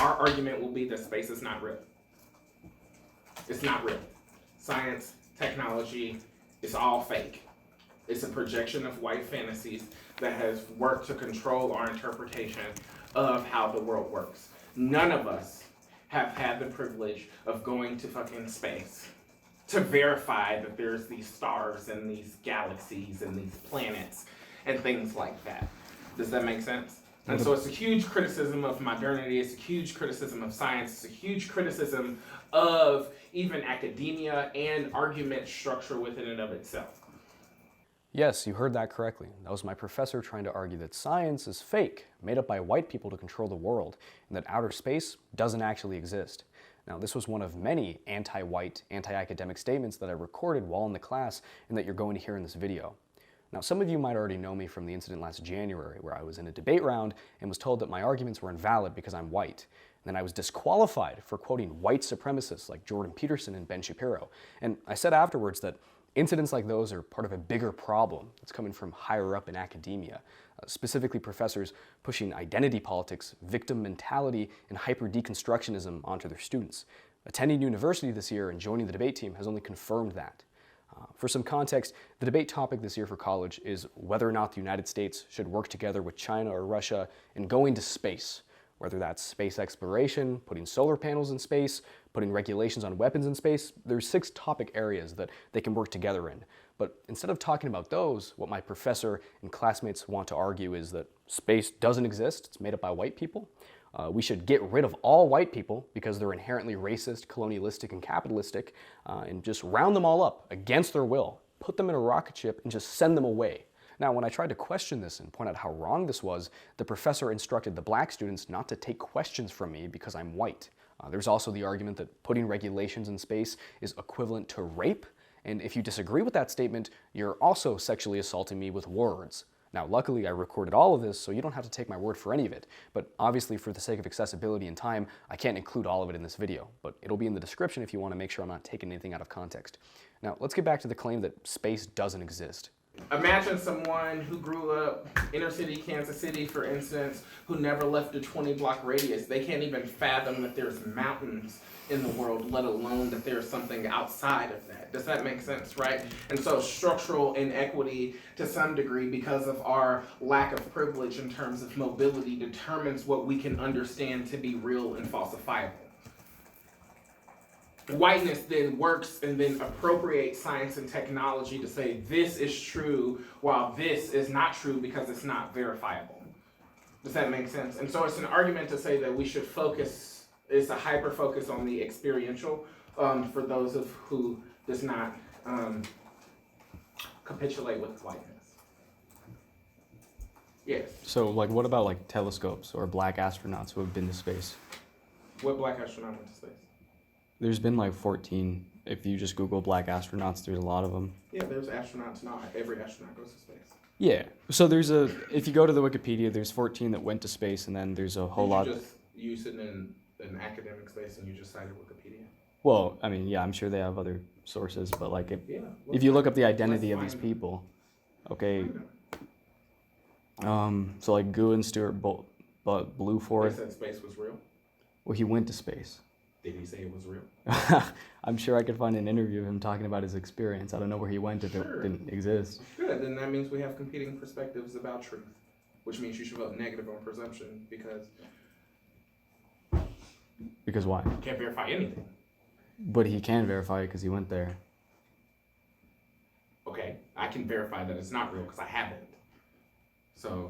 our argument will be that space is not real. It's not real. Science, technology, it's all fake. It's a projection of white fantasies that has worked to control our interpretation of how the world works. None of us have had the privilege of going to fucking space to verify that there's these stars and these galaxies and these planets and things like that. Does that make sense? And so it's a huge criticism of modernity, it's a huge criticism of science, it's a huge criticism of even academia and argument structure within and of itself. Yes, you heard that correctly. That was my professor trying to argue that science is fake, made up by white people to control the world, and that outer space doesn't actually exist. Now, this was one of many anti-white, anti-academic statements that I recorded while in the class and that you're going to hear in this video. Now, some of you might already know me from the incident last January where I was in a debate round and was told that my arguments were invalid because I'm white. And then I was disqualified for quoting white supremacists like Jordan Peterson and Ben Shapiro. And I said afterwards that incidents like those are part of a bigger problem that's coming from higher up in academia, specifically professors pushing identity politics, victim mentality, and hyper-deconstructionism onto their students. Attending university this year and joining the debate team has only confirmed that. For some context, the debate topic this year for college is whether or not the United States should work together with China or Russia in going to space, whether that's space exploration, putting solar panels in space, putting regulations on weapons in space. There's 6 topic areas that they can work together in. But instead of talking about those, what my professor and classmates want to argue is that space doesn't exist, it's made up by white people. We should get rid of all white people because they're inherently racist, colonialistic, and capitalistic, and just round them all up against their will, put them in a rocket ship, and just send them away. Now, when I tried to question this and point out how wrong this was, the professor instructed the black students not to take questions from me because I'm white. There's also the argument that putting regulations in space is equivalent to rape, and if you disagree with that statement, you're also sexually assaulting me with words. Now, luckily, I recorded all of this, so you don't have to take my word for any of it. But obviously, for the sake of accessibility and time, I can't include all of it in this video. But it'll be in the description if you want to make sure I'm not taking anything out of context. Now, let's get back to the claim that space doesn't exist. Imagine someone who grew up inner city Kansas City, for instance, who never left a 20-block radius. They can't even fathom that there's mountains in the world, let alone that there's something outside of that. Does that make sense, right? And so structural inequity to some degree, because of our lack of privilege in terms of mobility, determines what we can understand to be real and falsifiable. Whiteness then works and then appropriates science and technology to say this is true while this is not true because it's not verifiable. Does that make sense? And so it's an argument to say that we should focus, it's a hyper focus on the experiential for those of who does not capitulate with whiteness. Yes. So, like, what about like telescopes or black astronauts who have been to space? What black astronaut went to space? There's been like 14. If you just Google black astronauts, there's a lot of them. Yeah, there's astronauts. Not every astronaut goes to space. Yeah. So if you go to the Wikipedia, there's 14 that went to space, and then there's a whole lot. You just use it in an academic space and you just cited Wikipedia? Well, I mean, yeah, I'm sure they have other sources, but like if you look up the identity of these people, okay. So like Gu and Stuart Blueford. They said space was real? Well, he went to space. Did he say it was real? I'm sure I could find an interview of him talking about his experience. I don't know where he went if it didn't exist. Good, then that means we have competing perspectives about truth, which means you should vote negative on presumption because... Because why? You can't verify anything. But he can verify it because he went there. Okay, I can verify that it's not real because I haven't. So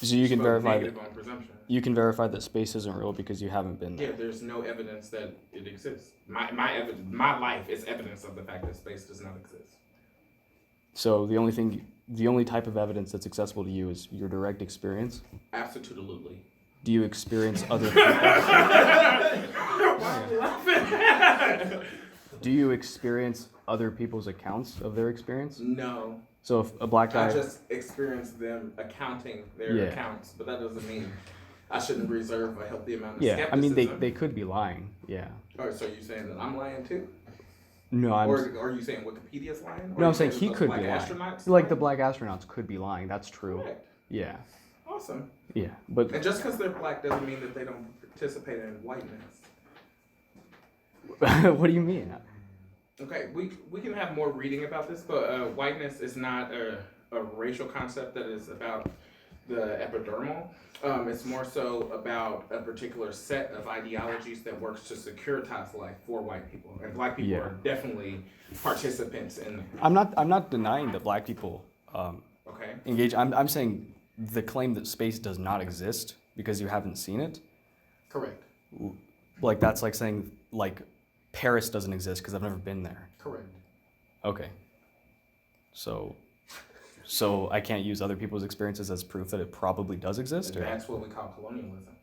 you can verify negative on presumption. You can verify that space isn't real because you haven't been there. Yeah, there's no evidence that it exists. My life is evidence of the fact that space does not exist. So the only type of evidence that's accessible to you is your direct experience? Absolutely. Do you experience other people? Why are you laughing? Do you experience other people's accounts of their experience? No. So if a black guy... I just experienced them accounting their accounts, but that doesn't mean I shouldn't reserve a healthy amount of skepticism. I mean, they could be lying, yeah. Oh, so you're saying that I'm lying too? No, Or are you saying Wikipedia's lying? No, I'm saying he could be lying. Astronauts like the black astronauts could be lying, that's true. Correct. Yeah. Awesome. Yeah, but And just because they're black doesn't mean that they don't participate in whiteness. what do you mean? Okay, we can have more reading about this, but whiteness is not a racial concept that is about the epidermal. It's more so about a particular set of ideologies that works to securitize life for white people, and black people are definitely participants in that. I'm not denying that black people Okay. engage. I'm saying the claim that space does not exist because you haven't seen it. Correct. Like that's like saying like Paris doesn't exist because I've never been there. Correct. Okay. So I can't use other people's experiences as proof that it probably does exist? And that's what we call colonialism.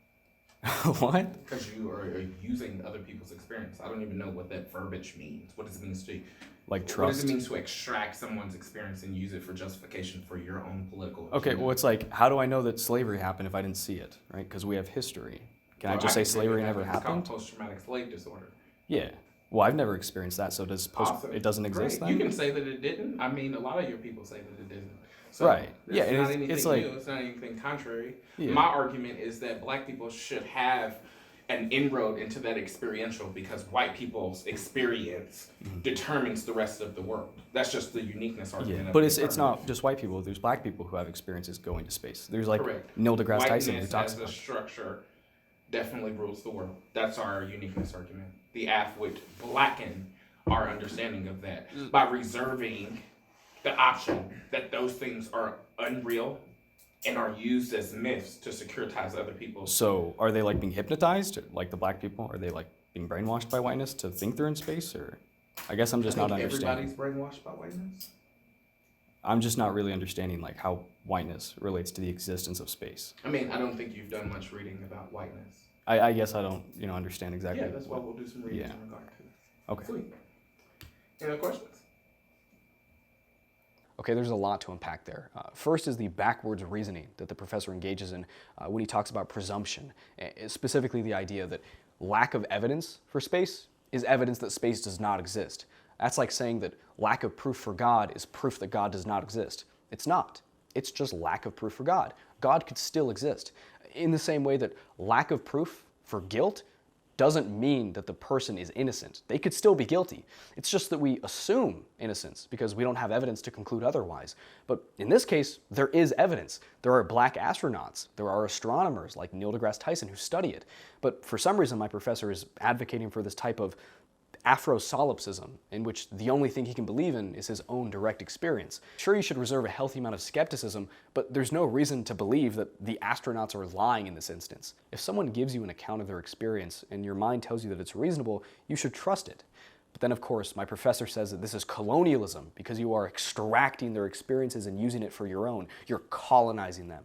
What? Because you are using other people's experience. I don't even know what that verbiage means. What does it mean to like trust? What does it mean to extract someone's experience and use it for justification for your own political Okay, well it's like, how do I know that slavery happened if I didn't see it, right? Because we have history. Can I just say slavery never happened? It's called post-traumatic slave disorder. Yeah. Well, I've never experienced that, so Awesome. It doesn't exist then? You can say that it didn't. I mean, a lot of your people say that it didn't. So right. Yeah, it's not anything anything like, new. It's not anything contrary. Yeah. My argument is that black people should have an inroad into that experiential because white people's experience determines the rest of the world. That's just the uniqueness argument. Yeah, but it's not just white people. There's black people who have experiences going to space. There's like Correct. Neil deGrasse Tyson who Whiteness talks as about a structure definitely rules the world. That's our uniqueness argument. The AF would blacken our understanding of that by reserving the option that those things are unreal and are used as myths to securitize other people. So are they like being hypnotized, like the black people? Are they like being brainwashed by whiteness to think they're in space? Or I guess I'm just not understanding. Everybody's brainwashed by whiteness? I'm just not really understanding like how whiteness relates to the existence of space. I mean, I don't think you've done much reading about whiteness. I guess I don't, understand exactly. Yeah, that's why we'll do some reading in regard to it. Okay. Sweet. Any other questions? Okay, there's a lot to unpack there. First is the backwards reasoning that the professor engages in when he talks about presumption, specifically the idea that lack of evidence for space is evidence that space does not exist. That's like saying that lack of proof for God is proof that God does not exist. It's not. It's just lack of proof for God. God could still exist. In the same way that lack of proof for guilt doesn't mean that the person is innocent. They could still be guilty. It's just that we assume innocence because we don't have evidence to conclude otherwise. But in this case, there is evidence. There are black astronauts. There are astronomers like Neil deGrasse Tyson who study it. But for some reason, my professor is advocating for this type of Afro-solipsism, in which the only thing he can believe in is his own direct experience. Sure, you should reserve a healthy amount of skepticism, but there's no reason to believe that the astronauts are lying in this instance. If someone gives you an account of their experience and your mind tells you that it's reasonable, you should trust it. But then, of course, my professor says that this is colonialism because you are extracting their experiences and using it for your own. You're colonizing them.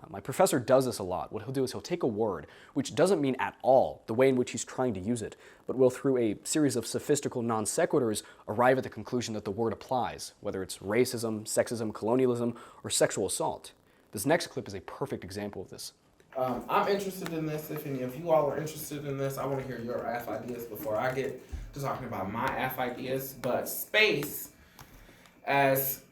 My professor does this a lot. What he'll do is he'll take a word, which doesn't mean at all the way in which he's trying to use it, but will, through a series of sophistical non sequiturs, arrive at the conclusion that the word applies, whether it's racism, sexism, colonialism, or sexual assault. This next clip is a perfect example of this. I'm interested in this. If any of you all are interested in this, I want to hear your AF ideas before I get to talking about my AF ideas. But space, as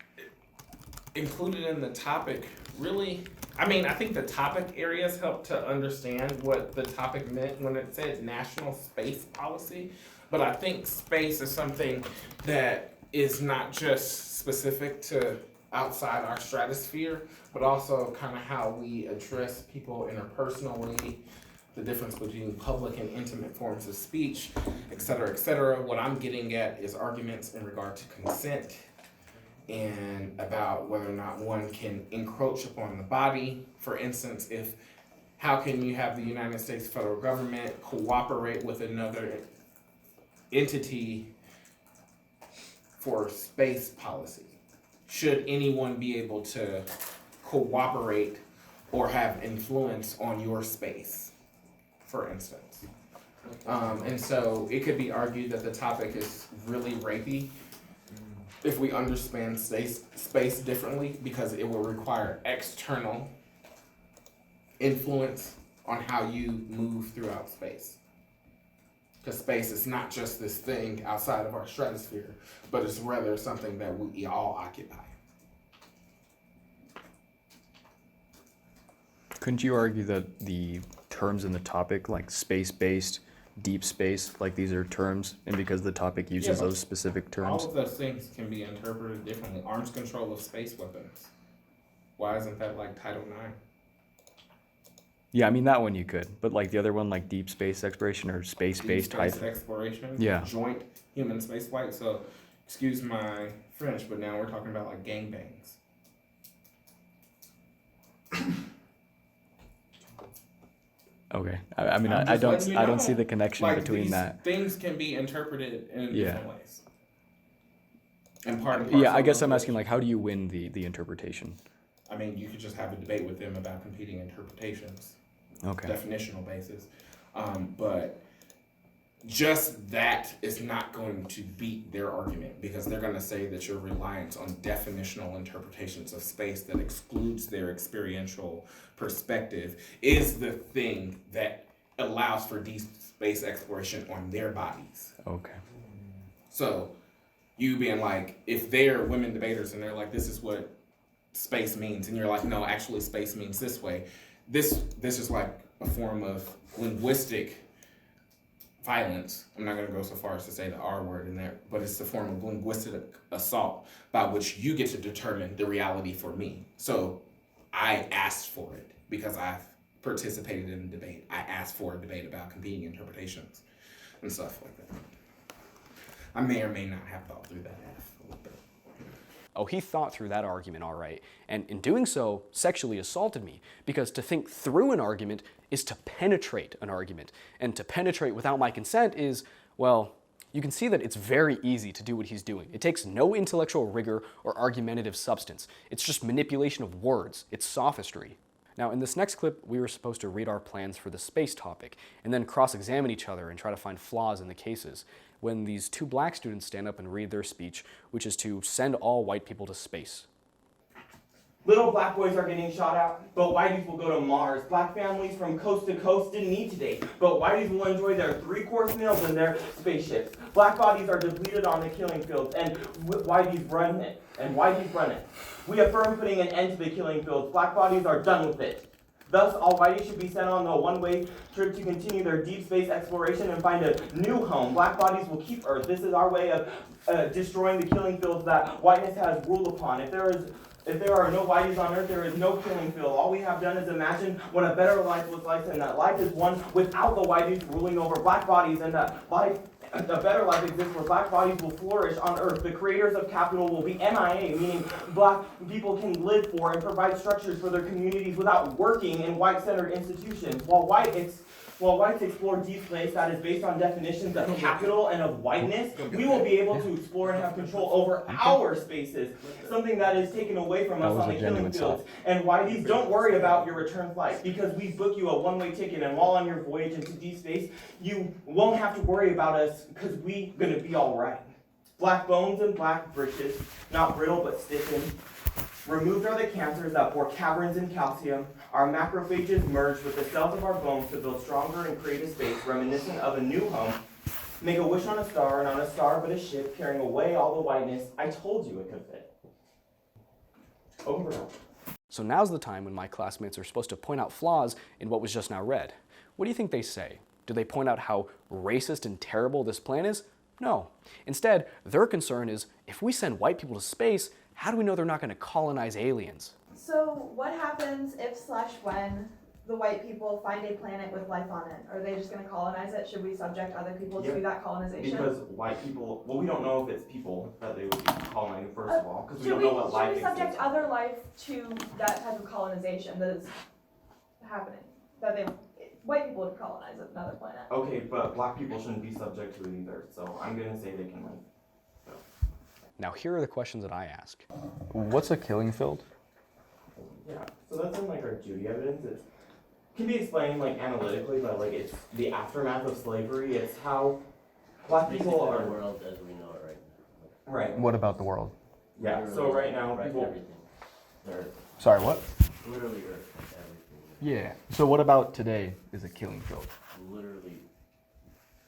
included in the topic, really... I think the topic areas help to understand what the topic meant when it said national space policy. But I think space is something that is not just specific to outside our stratosphere, but also kind of how we address people interpersonally, the difference between public and intimate forms of speech, et cetera, et cetera. What I'm getting at is arguments in regard to consent, and about whether or not one can encroach upon the body. For instance, how can you have the United States federal government cooperate with another entity for space policy? Should anyone be able to cooperate or have influence on your space, for instance? And so it could be argued that the topic is really rapey if we understand space differently, because it will require external influence on how you move throughout space. Because space is not just this thing outside of our stratosphere, but it's rather something that we all occupy. Couldn't you argue that the terms in the topic, like space-based, deep space, like these are terms, and because the topic uses those specific terms? All of those things can be interpreted differently. Arms control of space weapons. Why isn't that like Title IX? Yeah, I mean, that one you could, but like the other one, like deep space exploration or space-based Deep space exploration. Yeah. Joint human space flight. So, excuse my French, but now we're talking about like gangbangs. Okay. I mean, I don't see the connection like between that. Things can be interpreted in different ways. And I guess I'm asking, like, how do you win the interpretation? I mean, you could just have a debate with them about competing interpretations. Okay. Definitional basis. But just that is not going to beat their argument, because they're going to say that your reliance on definitional interpretations of space that excludes their experiential perspective is the thing that allows for deep space exploration on their bodies. Okay. So you being like, if they're women debaters and they're like, this is what space means, and you're like, no, actually space means this way. This is like a form of linguistic violence. I'm not going to go so far as to say the R word in there, but it's the form of linguistic assault by which you get to determine the reality for me. So I asked for it because I've participated in a debate. I asked for a debate about competing interpretations and stuff like that. I may or may not have thought through that a little bit. Oh, he thought through that argument all right, and in doing so, sexually assaulted me, because to think through an argument is to penetrate an argument, and to penetrate without my consent is, well, you can see that it's very easy to do what he's doing. It takes no intellectual rigor or argumentative substance. It's just manipulation of words. It's sophistry. Now, in this next clip, we were supposed to read our plans for the space topic, and then cross-examine each other and try to find flaws in the cases, when these two black students stand up and read their speech, which is to send all white people to space. Little black boys are getting shot at, but whiteys will go to Mars. Black families from coast to coast didn't eat today, but whiteys will enjoy their 3-course meals in their spaceships. Black bodies are depleted on the killing fields, and whiteys run it. We affirm putting an end to the killing fields. Black bodies are done with it. Thus, all whiteys should be sent on a one-way trip to continue their deep space exploration and find a new home. Black bodies will keep Earth. This is our way of destroying the killing fields that whiteness has ruled upon. If there are no whiteys on Earth, there is no killing field. All we have done is imagine what a better life looks like, and that life is one without the whiteys ruling over black bodies, and that life, a better life exists where black bodies will flourish on Earth. The creators of capital will be MIA, meaning black people can live for and provide structures for their communities without working in white-centered institutions. While whites explore deep space that is based on definitions of capital and of whiteness, we will be able to explore and have control over our spaces, something that is taken away from us on the killing fields. And whiteys, don't worry about your return flight, because we book you a one-way ticket, and while on your voyage into deep space, you won't have to worry about us, because we gonna be all right. Black bones and black britches, not brittle but stiffened. Removed are the cancers that bore caverns in calcium. Our macrophages merged with the cells of our bones to build stronger and create a space reminiscent of a new home. Make a wish on a star, not a star but a ship, carrying away all the whiteness. I told you it could fit. Over. So now's the time when my classmates are supposed to point out flaws in what was just now read. What do you think they say? Do they point out how racist and terrible this plan is? No. Instead, their concern is, if we send white people to space, how do we know they're not going to colonize aliens? So what happens if/when the white people find a planet with life on it? Are they just going to colonize it? Should we subject other people to that colonization? Because white people, well, we don't know if it's people that they would be colonizing, first of all, because we don't know what life Should we subject exists. other life to that type of colonization that is happening? White people would colonize another planet. Okay, but black people shouldn't be subject to it either, so I'm going to say they can live. Now here are the questions that I ask. What's a killing field? Yeah, so that's in like our duty evidence. It can be explained like analytically, but like it's the aftermath of slavery. It's how black people are. The world as we know it right now. Right. What about the world? Yeah. Literally, So right now, right, people. everything. They're Sorry, what? literally Earth, everything. Yeah. So what about today is a killing field? Literally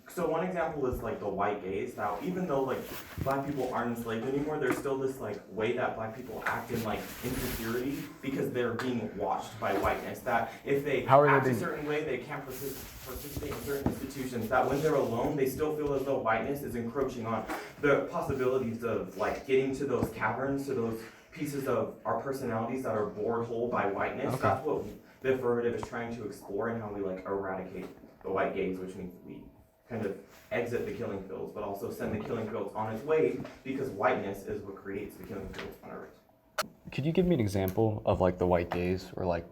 So one example is like the white gaze. Now, even though like black people aren't enslaved anymore, there's still this like way that black people act in like insecurity because they're being watched by whiteness. That if they act a certain way, they can't participate in certain institutions. That when they're alone, they still feel as though whiteness is encroaching on the possibilities of like getting to those caverns, to those pieces of our personalities that are bored whole by whiteness. Okay. That's what the affirmative is trying to explore, and how we like eradicate the white gaze, which means we kind of exit the killing fields, but also send the killing fields on its way, because whiteness is what creates the killing fields on Earth. Could you give me an example of like the white gaze, or like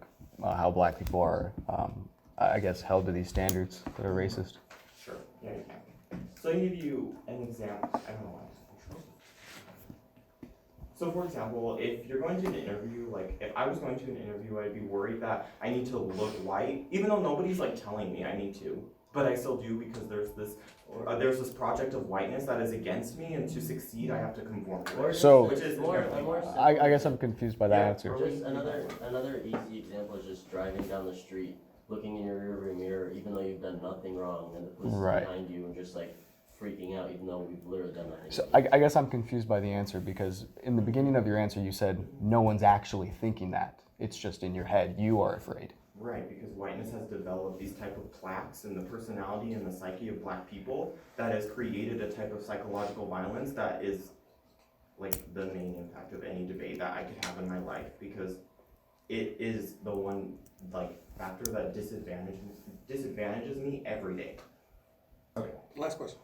how black people are, I guess, held to these standards that are racist? Sure, yeah, you can. So I give you an example. I don't know why. So for example, if you're going to an interview, like if I was going to an interview, I'd be worried that I need to look white, even though nobody's like telling me I need to. But I still do, because there's this project of whiteness that is against me, and to succeed, I have to conform to it. So, which is I guess I'm confused by that answer. Just another easy example is just driving down the street, looking in your rearview mirror, even though you've done nothing wrong, and the police is behind you, and just like freaking out, even though we've literally done nothing. So I guess I'm confused by the answer, because in the beginning of your answer you said no one's actually thinking that. It's just in your head. You are afraid. Right, because whiteness has developed these type of plaques in the personality and the psyche of black people that has created a type of psychological violence that is like the main impact of any debate that I could have in my life, because it is the one like factor that disadvantages me every day. Okay, last question.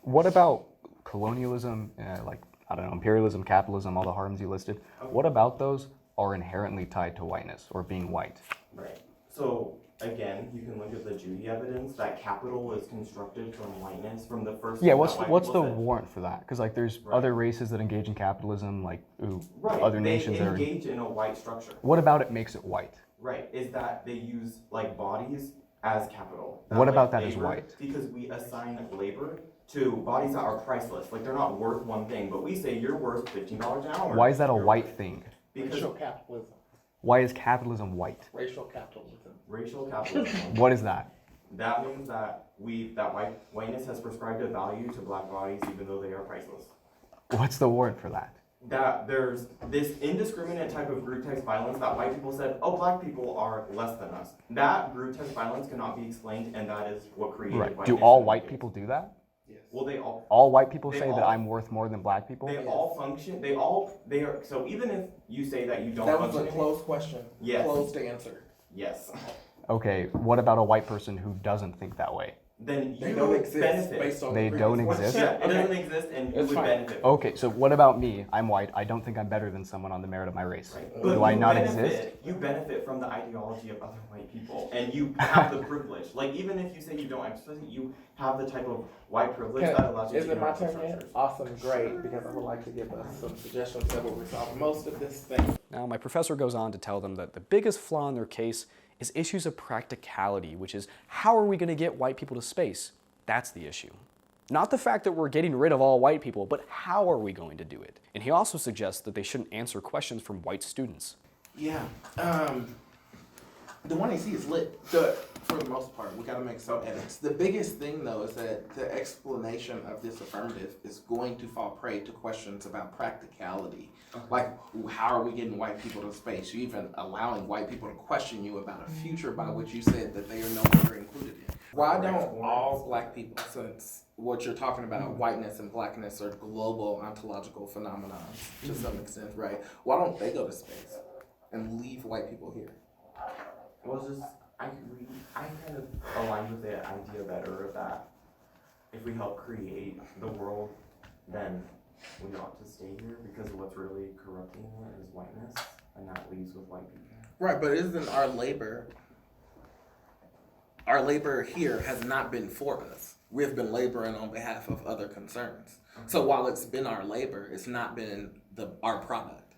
What about colonialism, like, I don't know, imperialism, capitalism, all the harms you listed? Okay. What about those are inherently tied to whiteness or being white? Right. So again, you can look at the Judy evidence that capital is constructed from whiteness, from the first. Yeah, thing what's that what's the white people warrant for that? Because like there's Right. other races that engage in capitalism, like Right. other nations they that are. engage in a white structure. What about it makes it white? Right, is that they use like bodies as capital. What about like, that is labor, white? Because we assign labor to bodies that are priceless. Like they're not worth one thing, but we say you're worth $15 an hour. Why is that a You're white worth- thing? Because Racial capitalism. Why is capitalism white? Racial capitalism. racial capitalism. What is that? That means that whiteness has prescribed a value to black bodies, even though they are priceless. What's the warrant for that? That there's this indiscriminate type of group text violence that white people said, oh, black people are less than us. That group text violence cannot be explained, and that is what created Right. whiteness. Do all white people do that? Yes. Well, they all. All white people They say that all- I'm worth more than black people? They Yes. all function. They are. So even if you say that you don't That was function, a closed question. Yes. Closed answer. yes, Okay, what about a white person who doesn't think that way? then They you don't exist benefit. based on They the don't previous exist? question. Yeah, it Okay. doesn't exist, and you It's would fine. benefit. Okay, so what about me? I'm white. I don't think I'm better than someone on the merit of my race. Right. Do But I you not benefit, exist? You benefit from the ideology of other white people, and you have the privilege. Like even if you say you don't exercise it, you have the type of white privilege that allows you Is to it my interact with turn yet? structures. Awesome, great, because I would like to give us some suggestions that will resolve most of this thing. Now, my professor goes on to tell them that the biggest flaw in their case is issues of practicality, which is how are we going to get white people to space? That's the issue. Not the fact that we're getting rid of all white people, but how are we going to do it? And he also suggests that they shouldn't answer questions from white students. Yeah, the one AC is lit, for the most part. We gotta make some edits. The biggest thing though is that the explanation of this affirmative is going to fall prey to questions about practicality. Like, how are we getting white people to space? You even allowing white people to question you about a future by which you said that they are no longer included in. Why don't all black people, since what you're talking about, whiteness and blackness are global ontological phenomena to some extent, right? Why don't they go to space and leave white people here? Well, it's just I kind of align with the idea better of that if we help create the world, then we ought to stay here, because what's really corrupting it is whiteness, and that leaves with white people. Right, but isn't our labor here has not been for us. We have been laboring on behalf of other concerns. So while it's been our labor, it's not been our product.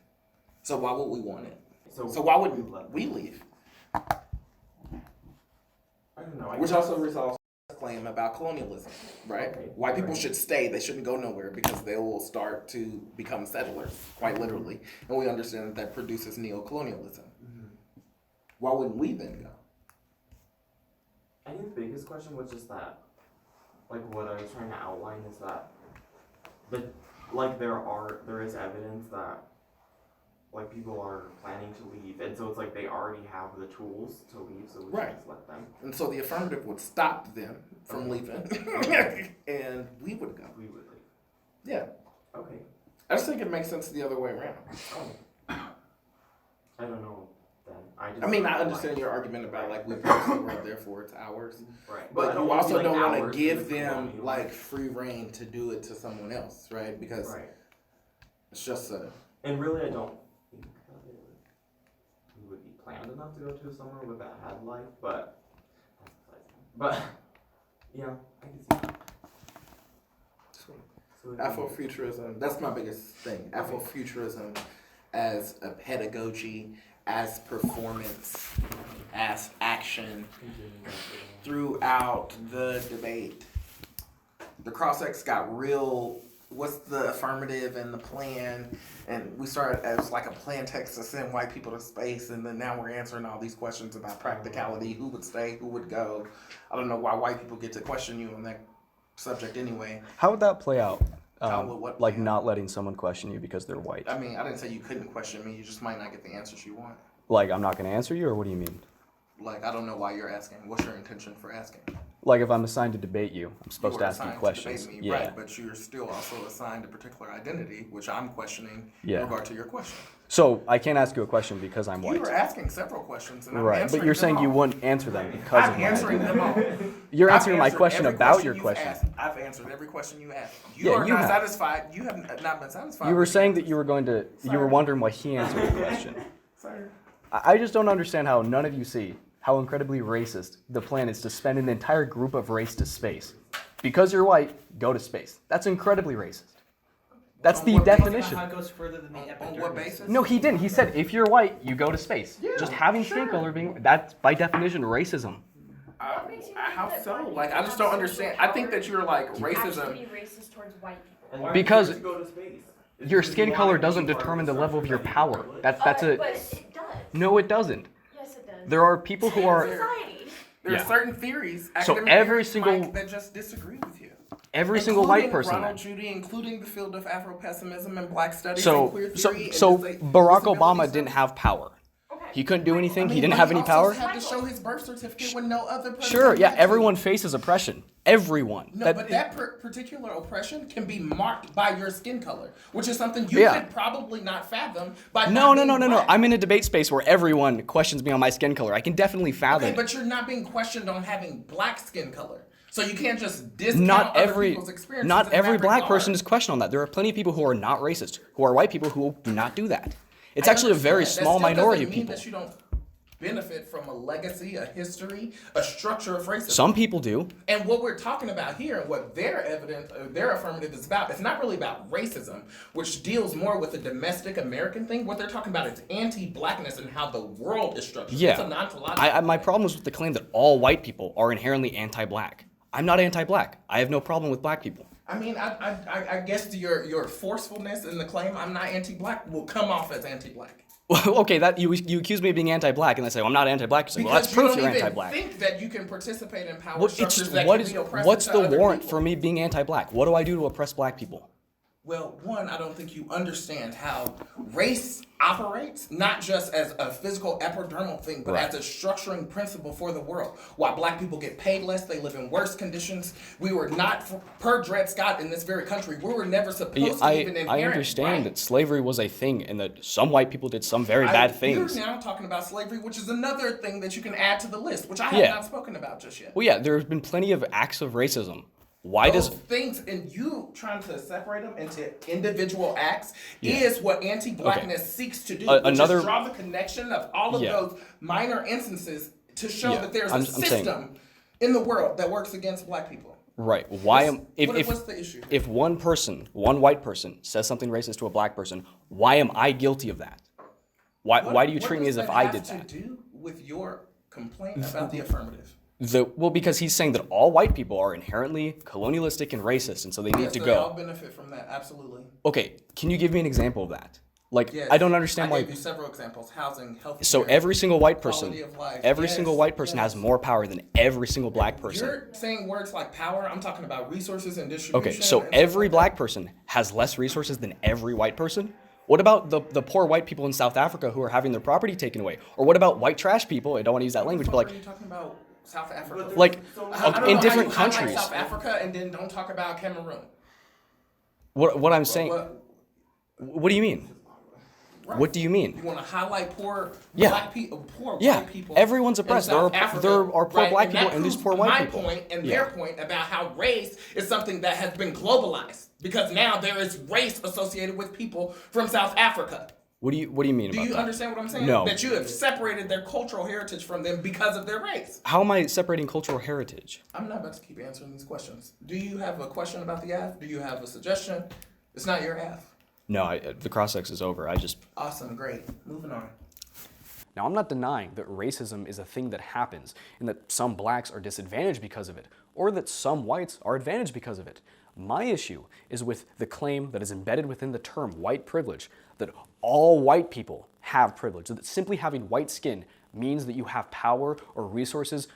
So why would we want it? So why would we leave? I don't know. Which also resolves the claim about colonialism, right? Okay. White people should stay, they shouldn't go nowhere because they will start to become settlers, quite literally. And we understand that produces neocolonialism. Why wouldn't we then go? I think the biggest question was just that like what I was trying to outline is that there is evidence that like people are planning to leave, and so it's like they already have the tools to leave, so we should just let them. And so the affirmative would stop them from leaving, and we would go. We would leave. Yeah. Okay. I just think it makes sense the other way around. I don't know then. I understand your argument about like we purchase the world, therefore it's ours. Right. But you also don't want to give them colonial. like free reign to do it to someone else, right? Because it's just a. And really, I don't think that we would be planned enough to go to somewhere where that had life, but yeah, I can see that. So Afrofuturism, that's my biggest thing. Afrofuturism as a pedagogy, as performance, as action throughout the debate. The cross-ex got real, what's the affirmative and the plan? And we started as like a plan text to send white people to space, and then now we're answering all these questions about practicality, who would stay, who would go. I don't know why white people get to question you on that subject anyway. How would that play out? Like not letting someone question you because they're white. I mean, I didn't say you couldn't question me. You just might not get the answers you want. Like, I'm not going to answer you, or what do you mean? Like, I don't know why you're asking. What's your intention for asking? Like, if I'm assigned to debate you, I'm supposed to ask you questions. To debate me, right, but you're still also assigned a particular identity, which I'm questioning in regard to your question. So, I can't ask you a question because I'm white. You were asking several questions, and I'm right, answering but you're them saying all. you wouldn't answer them because I'm of my answering identity. them all. You're I've answering my answered question every about your you've question. asked. I've answered every question you asked. Yeah, You are you not have. satisfied. You have not been satisfied. You were with the saying that answers. you were wondering why he answered the question. Sir. I just don't understand how none of you see how incredibly racist the plan is to send an entire group of race to space. Because you're white, go to space. That's incredibly racist. That's the definition. How it goes further than the On epidermis. what basis? No, he didn't. He said if you're white, you go to space. Yeah, just having skin color being, that's by definition racism. How so? Like, I just don't understand. I think that you're like racism. Actually be racist towards white people. And why Because do you go to space? It's Your because skin you color want to be doesn't part of determine the the level of your structure power. that you That's But a it does. no, it doesn't. Yes, it does. There are people who In are society. There are Yeah. certain theories, So academic every theories, single- Mike, that just disagree with you. every single white Including person. Ronald then. Judy, including the field of Afro-pessimism and Black studies So and queer so theory. and so Barack disability Obama studies. didn't have power. Okay. He couldn't do anything. I mean, He didn't but have any also power. had to show his birth certificate when no other president Sure, yeah, had to. everyone faces oppression. Everyone. No, but that particular oppression can be marked by your skin color, which is something you Yeah. could probably not fathom by No. not being black. I'm in a debate space where everyone questions me on my skin color. I can definitely fathom Okay, it. but you're not being questioned on having black skin color. So you can't just discount Not other every people's experiences not in every that black regard. person is questioned on that. There are plenty of people who are not racist, who are white people who do not do that. It's actually a very That small still minority of doesn't mean people. that you don't benefit from a legacy, a history, a structure of racism. Some people do. And what we're talking about here, and what their evidence, their affirmative is about, it's not really about racism, which deals more with the domestic American thing. What they're talking about is anti-blackness and how the world is structured. Yeah. It's an ontological. My problem is with the claim that all white people are inherently anti-black. I'm not anti-black. I have no problem with black people. I mean, I guess your forcefulness in the claim, I'm not anti-black, will come off as anti-black. Okay, that you accuse me of being anti-black, and I say, well, I'm not anti-black. You say, well, that's proof you're anti-black. You don't even think that you can participate in power Well, it's structures just, that what can is be oppressive what's to the other warrant people. for me being anti-black? What do I do to oppress black people? Well, one, I don't think you understand how race operates, not just as a physical epidermal thing, but Right. as a structuring principle for the world. Why black people get paid less, they live in worse conditions. We were not, per Dred Scott in this very country, we were never supposed to even inherit. I understand right? that slavery was a thing, and that some white people did some very bad things. You're now talking about slavery, which is another thing that you can add to the list, which I have Yeah. not spoken about just yet. Well, yeah, there have been plenty of acts of racism. Why Those does things, and you trying to separate them into individual acts is what anti-blackness seeks to do. Which another- is draw the connection of all of Yeah. those minor instances to show Yeah, that there's I'm a saying- system in the world that works against black people. right? Why am What's the issue? if one person, one white person, says something racist to a black person, why am I guilty of that? Why do you treat me as if I did that? What does that have to do with your complaint about the affirmative? Well, because he's saying that all white people are inherently colonialistic and racist, and so they need Yes, to they all go. benefit from that, absolutely. Okay, can you give me an example of that? Like, Yes, I don't understand I why. gave you several examples: housing, health. So every single white person, quality of life. every Yes, single white person yes. has more power than every single black person. You're saying words like power. I'm talking about resources and distribution. Okay, so and every stuff like black that. person has less resources than every white person? What about the poor white people in South Africa who are having their property taken away? Or what about white trash people? I don't want to use that language, but What like, are you talking about? South Africa. like I don't in know different how you highlight countries. South Africa and then don't talk about Cameroon. What I'm saying, What- what do you mean? right. What do you mean? You want to highlight poor Yeah. black people, poor Yeah, white people. everyone's in oppressed. South There are Africa, poor right? black And people that and there's proves poor white my people. point and Yeah. their point about how race is something that has been globalized because now there is race associated with people from South Africa. What do you mean Do about you that? understand what I'm saying? No. That you have separated their cultural heritage from them because of their race. How am I separating cultural heritage? I'm not about to keep answering these questions. Do you have a question about the F? Do you have a suggestion? It's not your F. No, the cross-sex is over. Awesome, great. Moving on. Now, I'm not denying that racism is a thing that happens and that some blacks are disadvantaged because of it, or that some whites are advantaged because of it. My issue is with the claim that is embedded within the term white privilege, that all white people have privilege, that simply having white skin means that you have power or resources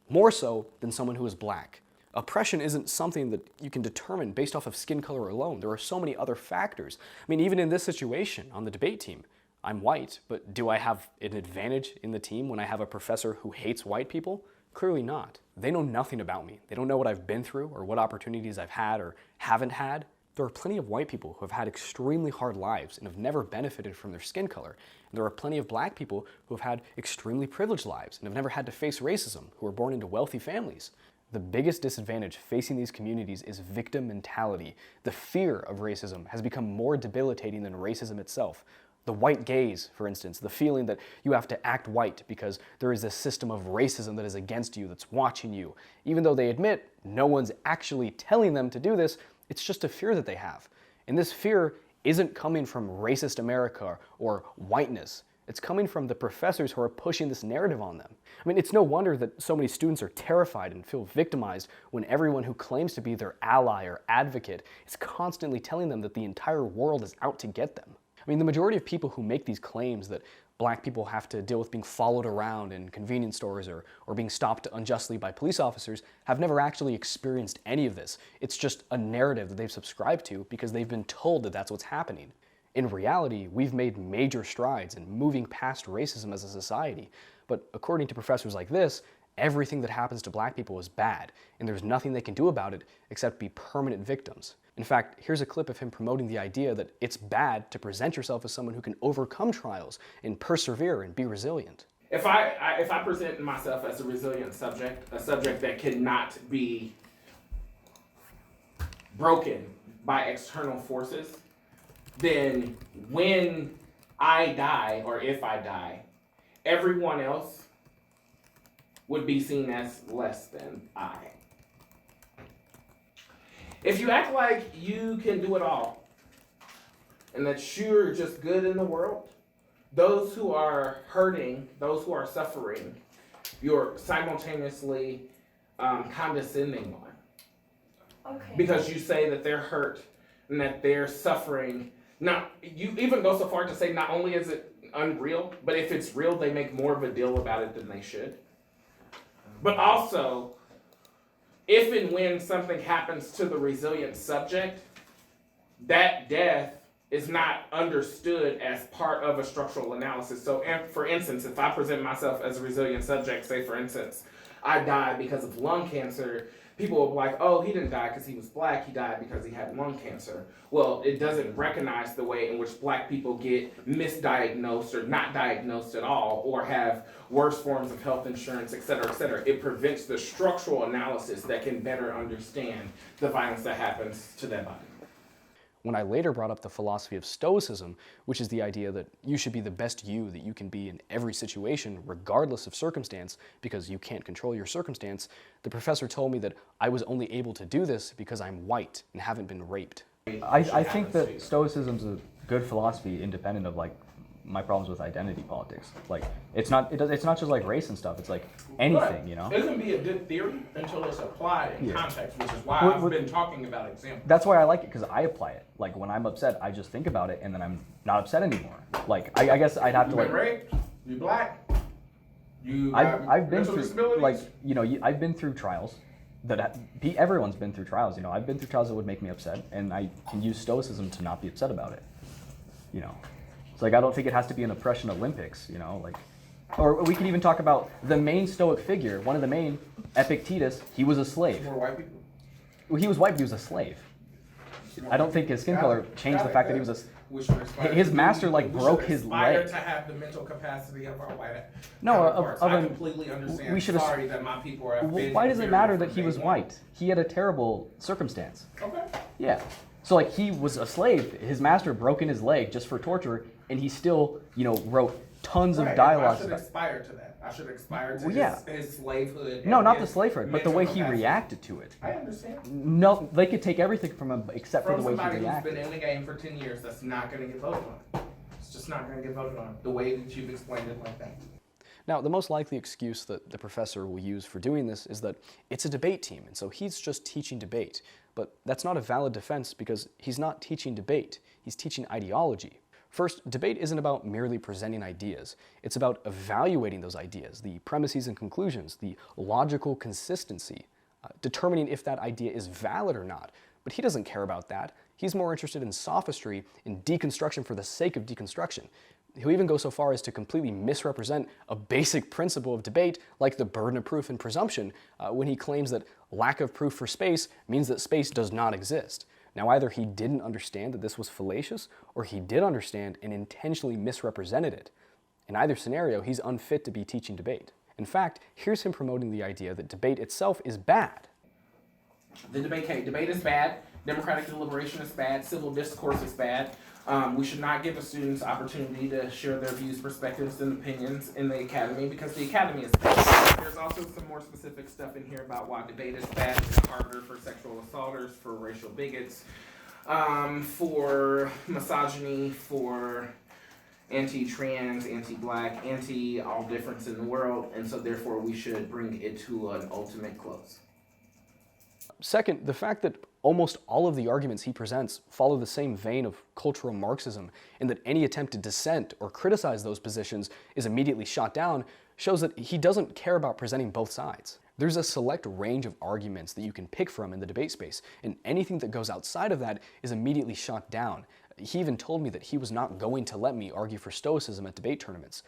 more so than someone who is black. Oppression isn't something that you can determine based off of skin color alone. There are so many other factors. I mean, even in this situation on the debate team, I'm white, but do I have an advantage in the team when I have a professor who hates white people? Clearly not. They know nothing about me. They don't know what I've been through or what opportunities I've had or haven't had. There are plenty of white people who have had extremely hard lives and have never benefited from their skin color. And there are plenty of black people who have had extremely privileged lives and have never had to face racism, who were born into wealthy families. The biggest disadvantage facing these communities is victim mentality. The fear of racism has become more debilitating than racism itself. The white gaze, for instance, the feeling that you have to act white because there is this system of racism that is against you, that's watching you. Even though they admit no one's actually telling them to do this, it's just a fear that they have. And this fear isn't coming from racist America or whiteness. It's coming from the professors who are pushing this narrative on them. I mean, it's no wonder that so many students are terrified and feel victimized when everyone who claims to be their ally or advocate is constantly telling them that the entire world is out to get them. I mean, the majority of people who make these claims that black people have to deal with being followed around in convenience stores or being stopped unjustly by police officers have never actually experienced any of this. It's just a narrative that they've subscribed to because they've been told that that's what's happening. In reality, we've made major strides in moving past racism as a society, but according to professors like this, everything that happens to black people is bad, and there's nothing they can do about it except be permanent victims. In fact, here's a clip of him promoting the idea that it's bad to present yourself as someone who can overcome trials and persevere and be resilient. If I present myself as a resilient subject, a subject that cannot be broken by external forces, then when I die, or if I die, everyone else would be seen as less than I. If you act like you can do it all, and that you're just good in the world, those who are hurting, those who are suffering, you're simultaneously condescending on. Okay. Because you say that they're hurt and that they're suffering. Now, you even go so far to say not only is it unreal, but if it's real, they make more of a deal about it than they should. But also, if and when something happens to the resilient subject, that death is not understood as part of a structural analysis. So, for instance, if I present myself as a resilient subject, say for instance, I died because of lung cancer, people will be like, oh, he didn't die because he was black, he died because he had lung cancer. Well, it doesn't recognize the way in which black people get misdiagnosed or not diagnosed at all, or have worse forms of health insurance, et cetera, et cetera. It prevents the structural analysis that can better understand the violence that happens to their body. When I later brought up the philosophy of Stoicism, which is the idea that you should be the best you that you can be in every situation, regardless of circumstance, because you can't control your circumstance, the professor told me that I was only able to do this because I'm white and haven't been raped. I think that Stoicism's a good philosophy independent of like my problems with identity politics. Like, it's not just like race and stuff. It's like anything, you know? It can be a good theory until it's applied in context, which is why I've been talking about examples. That's why I like it, because I apply it. Like, when I'm upset, I just think about it, and then I'm not upset anymore. Like, I guess I'd have to, You like... been raped? You black? You I've been mental through, disabilities? like, you know, I've been through trials. Everyone's been through trials, you know. I've been through trials that would make me upset, and I can use stoicism to not be upset about it, you know. It's like, I don't think it has to be an oppression Olympics, you know, like, or we could even talk about the main Stoic figure, one of the main, Epictetus. He was a slave. More white people? Well, he was white, but he was a slave. I don't think his skin color changed the fact that he was his master, like, broke his leg. To have the mental capacity of our white No, I completely understand. We should have. Sorry that my people are. Why does it matter that he was white? He had a terrible circumstance. Okay. Yeah. So, like, he was a slave. His master broke in his leg just for torture, and he still, you know, wrote tons of dialogues. I should aspire to that. I should aspire to his slavehood. No, not the slavehood, but the way he reacted to it. I understand. No, they could take everything from him except for the way he somebody who's reacted. been in the game for 10 years, that's not going to get voted on. It's just not going to get voted on the way that you've explained it like that. Now, the most likely excuse that the professor will use for doing this is that it's a debate team, and so he's just teaching debate. But that's not a valid defense, because he's not teaching debate, he's teaching ideology. First, debate isn't about merely presenting ideas. It's about evaluating those ideas, the premises and conclusions, the logical consistency, determining if that idea is valid or not. But he doesn't care about that. He's more interested in sophistry, in deconstruction for the sake of deconstruction. He'll even go so far as to completely misrepresent a basic principle of debate, like the burden of proof and presumption, when he claims that lack of proof for space means that space does not exist. Now, either he didn't understand that this was fallacious, or he did understand and intentionally misrepresented it. In either scenario, he's unfit to be teaching debate. In fact, here's him promoting the idea that debate itself is bad. Debate is bad. Democratic deliberation is bad. Civil discourse is bad. We should not give the students opportunity to share their views, perspectives, and opinions in the academy, because the academy is bad. There's also some more specific stuff in here about why debate is bad. It's harder for sexual assaulters, for racial bigots, for misogyny, for anti-trans, anti-black, anti-all difference in the world, and so therefore we should bring it to an ultimate close. Second, the fact that almost all of the arguments he presents follow the same vein of cultural Marxism, and that any attempt to dissent or criticize those positions is immediately shot down, shows that he doesn't care about presenting both sides. There's a select range of arguments that you can pick from in the debate space, and anything that goes outside of that is immediately shot down. He even told me that he was not going to let me argue for Stoicism at debate tournaments.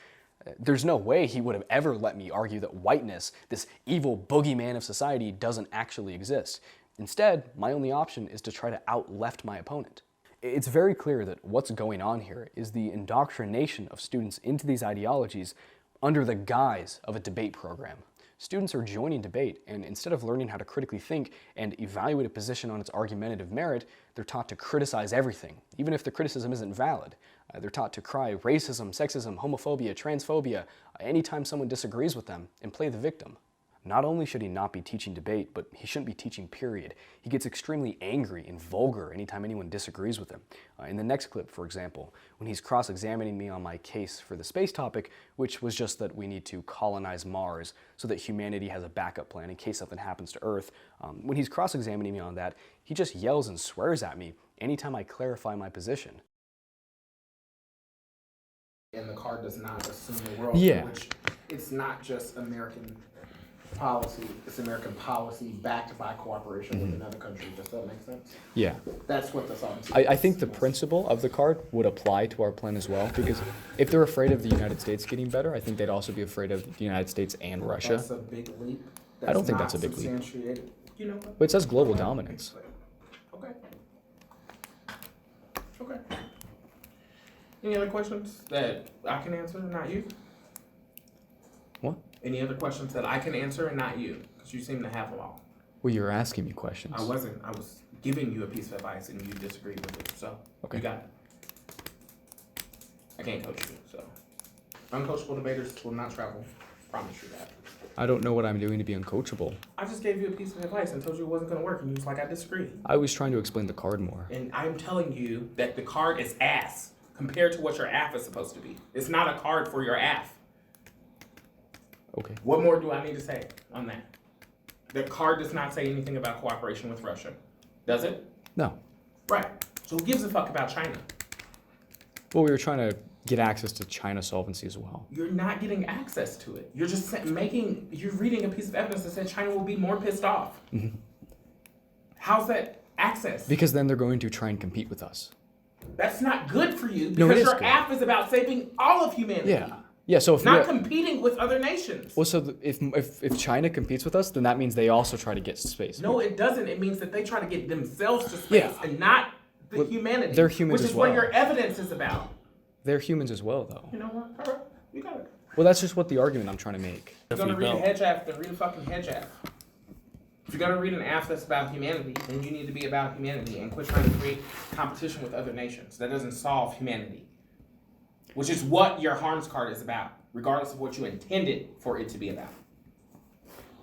There's no way he would have ever let me argue that whiteness, this evil boogeyman of society, doesn't actually exist. Instead, my only option is to try to out-left my opponent. It's very clear that what's going on here is the indoctrination of students into these ideologies under the guise of a debate program. Students are joining debate, and instead of learning how to critically think and evaluate a position on its argumentative merit, they're taught to criticize everything, even if the criticism isn't valid. They're taught to cry racism, sexism, homophobia, transphobia anytime someone disagrees with them, and play the victim. Not only should he not be teaching debate, but he shouldn't be teaching, period. He gets extremely angry and vulgar anytime anyone disagrees with him. In the next clip, for example, when he's cross-examining me on my case for the space topic, which was just that we need to colonize Mars so that humanity has a backup plan in case something happens to Earth, when he's cross-examining me on that, he just yells and swears at me anytime I clarify my position. And the card does not assume the world, which it's not just American policy, it's American policy backed by cooperation with another country. Does that make sense? Yeah. That's what the solvency I think the principle of the card would apply to our plan as well, because if they're afraid of the United States getting better, I think they'd also be afraid of the United States and Russia. That's a big leap. I don't think that's a big leap. You know what? But it says global dominance. Okay. Okay. Any other questions that I can answer and not you? What? Any other questions that I can answer and not you? Because you seem to have them all. Well, you're asking me questions. I wasn't. I was giving you a piece of advice and you disagreed with it. So, Okay. You got it. I can't coach you, so. Uncoachable debaters will not travel. Promise you that. I don't know what I'm doing to be uncoachable. I just gave you a piece of advice and told you it wasn't going to work, and you was like, I disagree. I was trying to explain the card more. And I'm telling you that the card is ass compared to what your AF is supposed to be. It's not a card for your AF. Okay. What more do I need to say on that? The card does not say anything about cooperation with Russia. Does it? No. Right. So who gives a fuck about China? Well, we were trying to get access to China solvency as well. You're not getting access to it. You're just you're reading a piece of evidence that said China will be more pissed off. Mm-hmm. How's that access? Because then they're going to try and compete with us. That's not good for you No, it because is your good. app is about saving all of humanity. Yeah. Yeah, so if Not we- competing with other nations. Well, so if China competes with us, then that means they also try to get to space. No, it doesn't. It means that they try to get themselves to space Yeah. and not the Well, humanity. they're humans which as is what well. your evidence is about. They're humans as well, though. You know what? All right, you got it. Well, that's just what the argument I'm trying to make. If you're gonna read a hedge app, then read a fucking hedge app. If you're gonna read an app that's about humanity, then you need to be about humanity and quit trying to create competition with other nations. That doesn't solve humanity. Which is what your harms card is about, regardless of what you intended for it to be about.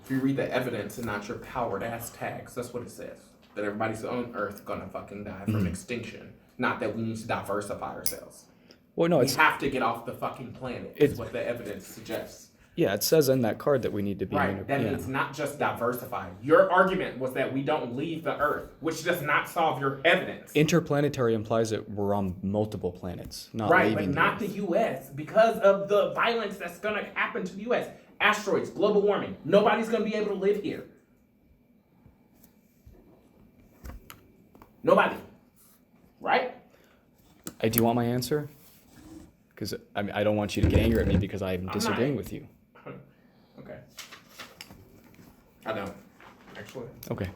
If you read the evidence and not your powered ass tags, that's what it says. That everybody's on Earth gonna fucking die from extinction. Not that we need to diversify ourselves. Well, no, We it's have to get off the fucking planet, is what the evidence suggests. yeah, it says in that card that we need to be. Right, that yeah. means not just diversify. Your argument was that we don't leave the Earth, which does not solve your evidence. Interplanetary implies that we're on multiple planets, not Right, but leaving not the U.S. because of the violence that's going to happen to the U.S. Asteroids, global warming. Nobody's going to be able to live here. Nobody. Right? Do you want my answer? Because I don't want you to get angry at me because I'm disagreeing with you. Okay. I don't, actually. Okay.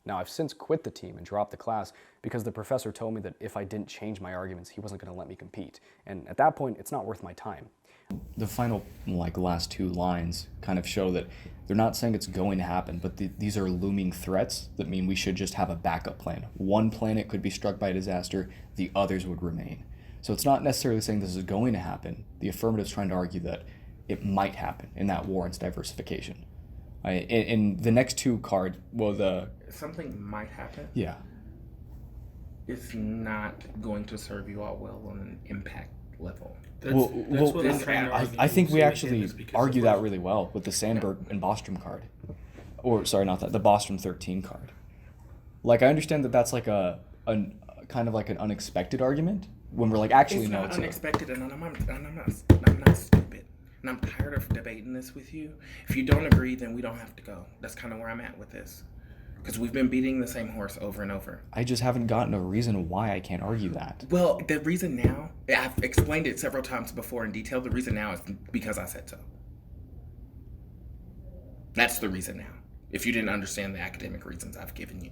Now, I've since quit the team and dropped the class because the professor told me that if I didn't change my arguments, he wasn't going to let me compete. And at that point, it's not worth my time. The final, last two lines kind of show that they're not saying it's going to happen, but these are looming threats that mean we should just have a backup plan. One planet could be struck by a disaster, the others would remain. So it's not necessarily saying this is going to happen. The affirmative's trying to argue that it might happen, and that warrants diversification. In the next two cards, Something might happen. yeah. It's not going to serve you all well on an impact level. I think we actually argue that really well with the Sandberg and Bostrom card. Or, sorry, not that, the Bostrom 13 card. I understand that that's kind of like an unexpected argument, when we're actually It's no, not it's unexpected, and I'm not stupid. And I'm tired of debating this with you. If you don't agree, then we don't have to go. That's kind of where I'm at with this. Because we've been beating the same horse over and over. I just haven't gotten a reason why I can't argue that. Well, the reason now, I've explained it several times before in detail, the reason now is because I said so. That's the reason now. If you didn't understand the academic reasons I've given you.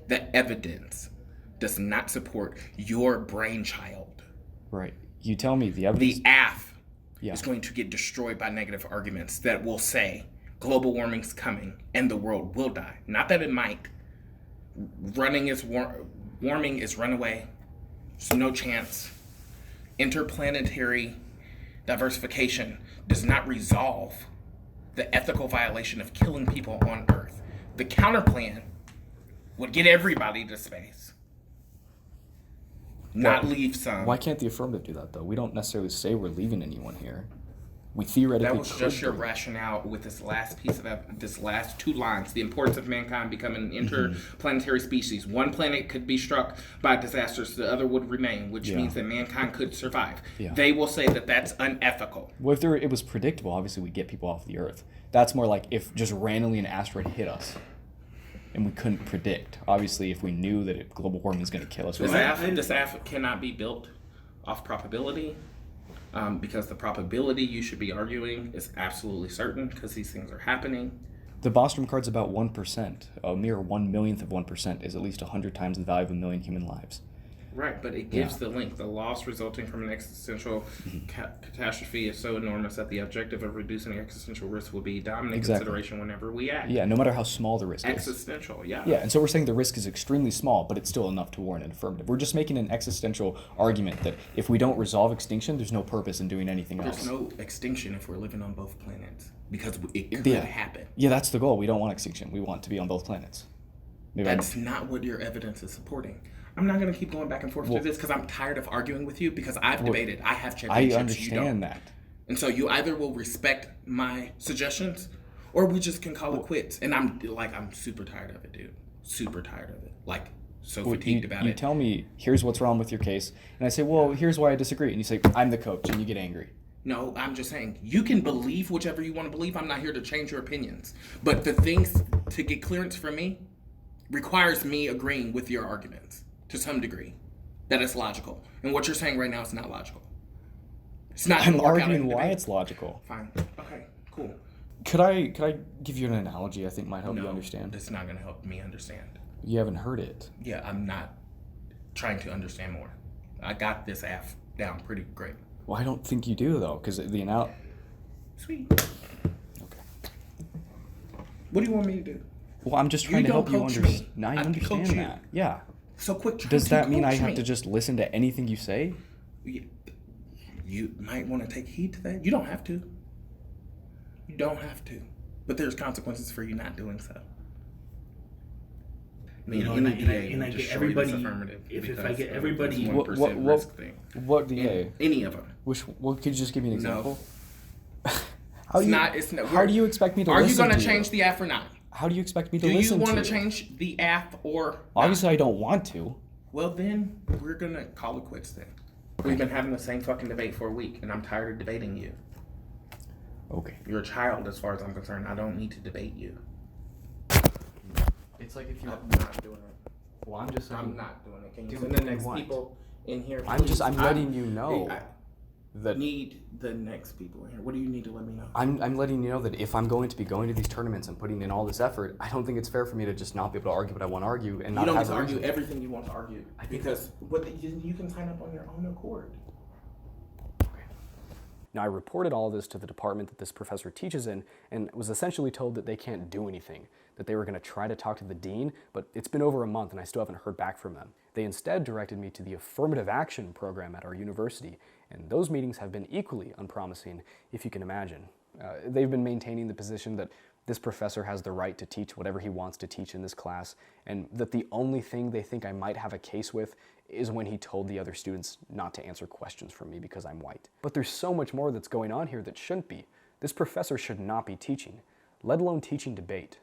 The evidence does not support your brainchild. Right. You tell me the evidence. The AF Yeah. is going to get destroyed by negative arguments that will say global warming's coming and the world will die. Not that it might. Warming is runaway. There's no chance. Interplanetary diversification does not resolve the ethical violation of killing people on Earth. The counterplan would get everybody to space. Not leave some. Why can't the affirmative do that, though? We don't necessarily say we're leaving anyone here. We theoretically That was could just your go. rationale with this last piece of this last two lines. The importance of mankind becoming an interplanetary species. One planet could be struck by disasters, the other would remain, which means that mankind could survive. Yeah. They will say that that's unethical. Well, if it was predictable, obviously we'd get people off the Earth. That's more like if just randomly an asteroid hit us and we couldn't predict. Obviously, if we knew that global warming is going to kill us, This app cannot be built off probability. Because the probability you should be arguing is absolutely certain because these things are happening. the Bostrom card's about 1%. A mere 1/1,000,000th of 1% is at least 100 times the value of 1,000,000 human lives. Right, but it gives the link. The loss resulting from an existential catastrophe is so enormous that the objective of reducing existential risk will be dominant consideration whenever we act. Yeah, no matter how small the risk is. Existential, yeah. Yeah, and so we're saying the risk is extremely small, but it's still enough to warrant an affirmative. We're just making an existential argument that if we don't resolve extinction, there's no purpose in doing anything else. There's no extinction if we're living on both planets, because it could happen. Yeah, that's the goal. We don't want extinction. We want to be on both planets. That's not what your evidence is supporting. I'm not gonna keep going back and forth through this because I'm tired of arguing with you because I've debated. I have championships. I understand that. And so you either will respect my suggestions or we just can call it quits. And I'm super tired of it, dude. Super tired of it. Like, so fatigued about it. You tell me, here's what's wrong with your case. And I say, well, here's why I disagree. And you say, I'm the coach. And you get angry. No, I'm just saying, you can believe whichever you want to believe. I'm not here to change your opinions. But the things to get clearance from me requires me agreeing with your arguments to some degree. That it's logical. And what you're saying right now is not logical. It's not. I'm arguing why it's logical. Fine. Okay, cool. Could I give you an analogy I think might help you understand? It's not going to help me understand. You haven't heard it. Yeah, I'm not trying to understand more. I got this F down pretty great. Well, I don't think you do, though, because the Sweet. Okay. What do you want me to do? Well, I'm just trying to help you coach understand. me. Now I I understand coach you. that. Yeah. So quit trying Does to that mean I coach have me. to just listen to anything you say? You might want to take heed to that. You don't have to. You don't have to. But there's consequences for you not doing so. I mean, and I get everybody. If I get everybody, What DA? Any of them. Could you just give me an example? How do you expect me to listen? Are you going to change the app or not? How do you expect me to listen? listen? Do you want to change the app or? Obviously, I don't want to. Well, then we're gonna call it quits. Then we've been having the same fucking debate for a week, and I'm tired of debating you. Okay. You're a child, as far as I'm concerned. I don't need to debate you. It's like if you. I'm not doing it. Well, I'm just saying. I'm not doing it. Can you Do send what the you next want. people in here? I'm please? letting you know I that need the next people in here. What do you need to let me know? I'm letting you know that if I'm going to be going to these tournaments and putting in all this effort, I don't think it's fair for me to just not be able to argue what I want to argue and not You don't have get to a argue reason. everything you want to argue because you can sign up on your own accord. Now, I reported all of this to the department that this professor teaches in and was essentially told that they can't do anything, that they were going to try to talk to the dean, but it's been over a month and I still haven't heard back from them. They instead directed me to the affirmative action program at our university, and those meetings have been equally unpromising, if you can imagine. They've been maintaining the position that this professor has the right to teach whatever he wants to teach in this class, and that the only thing they think I might have a case with is when he told the other students not to answer questions from me because I'm white. But there's so much more that's going on here that shouldn't be. This professor should not be teaching, let alone teaching debate.